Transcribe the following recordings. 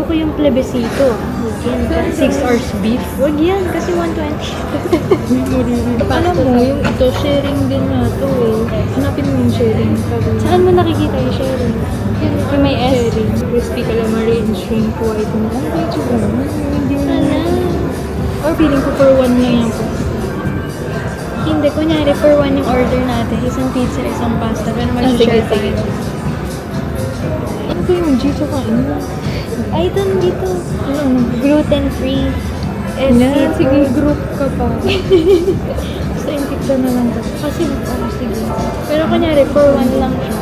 ko yung plebisito. Huwag yan. 6 hours beef. Huwag yan, kasi 120. Alam mo, yung ito, sharing din na ito eh. Hanapin mo yung sharing. Saan mo nakikita yung sharing? Yung may S? Sharing. Crispy calamari and shrimp white. Ano ba ito ba? Hindi mo Sana. Or feeling ko for one lang yan po. Hindi, kunyari, for one yung order natin. Isang pizza, isang pasta. Pero mag-share tayo. Ano ba yung G tsaka ano? Ay, ito dito. Ano? Gluten-free. Yan, sige, group ka pa. Basta yung pizza na lang ka. Kasi, sige. Pero kunyari, for one lang siya.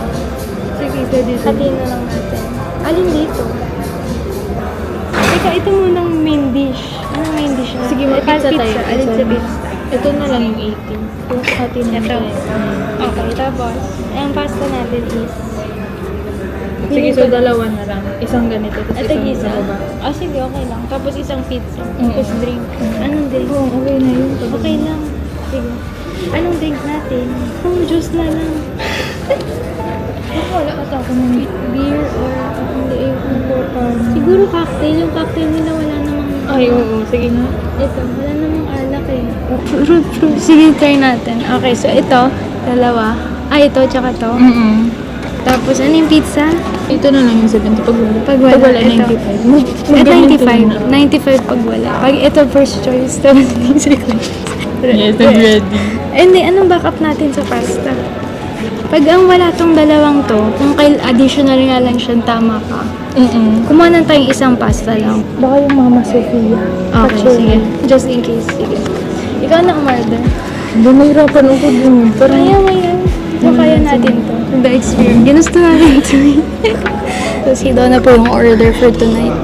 Sige, pwede sa Hatiin na lang natin. Alin dito? Teka, ito munang main dish. Anong main dish na? Sige, mag-pizza tayo. Alin sa pizza? Ito na lang yung 18. Ito, hati na Ito. tayo. Okay, tapos, ang pasta natin is... Sige, so dalawa na lang. Isang ganito, tapos Ito isang isa. sa baba. Ah, sige, okay lang. Tapos isang pizza. Mm. Tapos drink. Anong drink? Oo, okay na yun. Okay lang. Sige. Anong drink natin? Juice na lang. Wala ata ako ng Beer or... hindi important. Siguro cocktail. Yung cocktail nila wala namang... Ay, oo. Sige nga. Ito, wala namang alak eh. Sige, try natin. Okay, so ito, dalawa. Ito, tsaka to. Tapos, ano yung pizza? Ito na lang yung 70 pag wala. Pag wala, ito. 95. At 95. 95 pag wala. Pag ito, first choice. Tapos, second choice. Yes, I'm ready. Hindi, anong backup natin sa pasta? Pag ang wala tong dalawang to, kung additional nga lang siya, tama ka. Kumuha na tayong isang pasta lang. Baka yung Mama Sofia. Okay, sige. Just in case. Sige. Ikaw na umorder. Dumahirapan ako dun. Parang Kaya. So, kaya natin to. The experience. Ginusto natin to. Tapos, ito na po yung order for tonight.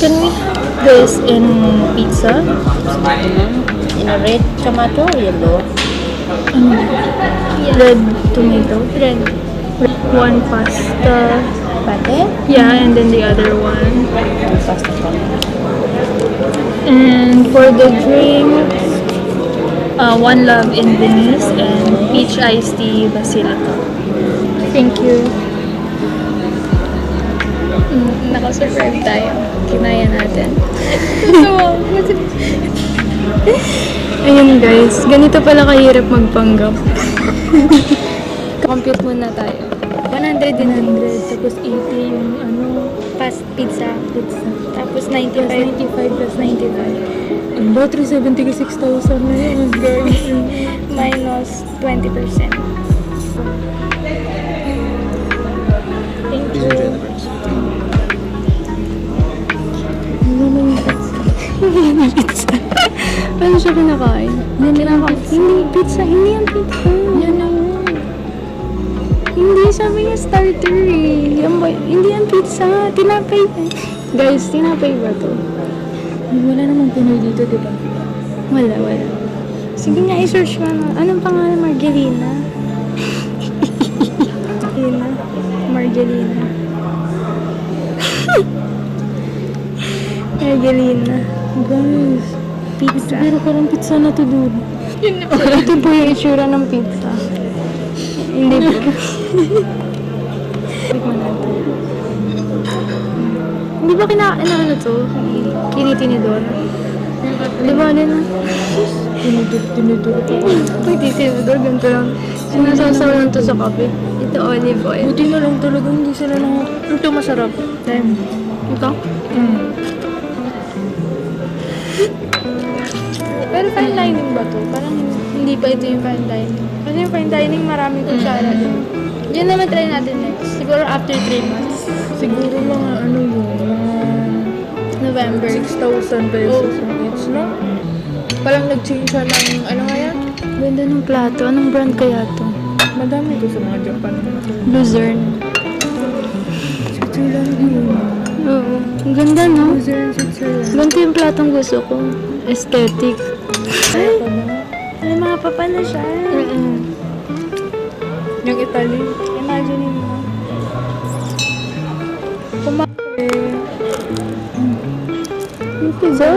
can we have this in pizza? In a red tomato or yellow? Red tomato. Red. One pasta. Pate? Yeah, and then the other one. Pasta from And for the drinks, one love in Venice and peach iced tea Basilica. Thank you. Nakasurvive tayo. Kinaya natin. Ayun guys, ganito pala kahirap magpanggap. Compute muna tayo. 100 din 100. Tapos 80 yung ano, Fast pizza. pizza. Tapos Plus 95. 95 plus 95. Ang ba, 376,000 na yun, guys. Minus 20%. Thank you. Ano naman yung pizza? Paano siya kinakain? Hindi lang pizza. Hindi pizza. Hindi yung pizza. Yan na yun. Hindi, sabi niya starter eh. Hindi yung pizza. Tinapay. Guys, tinapay ba to? Wala namang Pinoy dito, di ba? Wala. Sige nga, i-search mo na. Anong pangalan? Margelina? Margelina. Margelina. Guys, Pizza. pero parang pizza na to doon. Ito po yung itsura ng pizza. Hindi po. Tikman natin. Hindi ba ano to? Kinitinidor? Di ba alin na? Tinidor ko. Pag titinidor, ganito lang. Sinasasaw lang to sa kape. Ito olive oil. Buti na lang talaga, hindi sila nang... Ito masarap. Ito? Pero fine dining ba to? Parang hindi pa ito yung fine dining. Kasi yung fine dining maraming kutsara doon. Yun naman try natin next. Siguro after 3 months. Siguro mga ano yun, mga November. 6,000 pesos ang each, no? Parang nag-change siya ng, ano nga yan? Ganda ng plato. Anong brand kaya to? Madami to sa mga Japan. Luzerne. Switzerland yun. Oo. Ang ganda, no? Luzerne, Switzerland. Ganito yung platong gusto ko. Aesthetic. Ay! Ano ba? May mga papa na siya. Yung Italy. Imagine mo. Kumain. Yung pizza?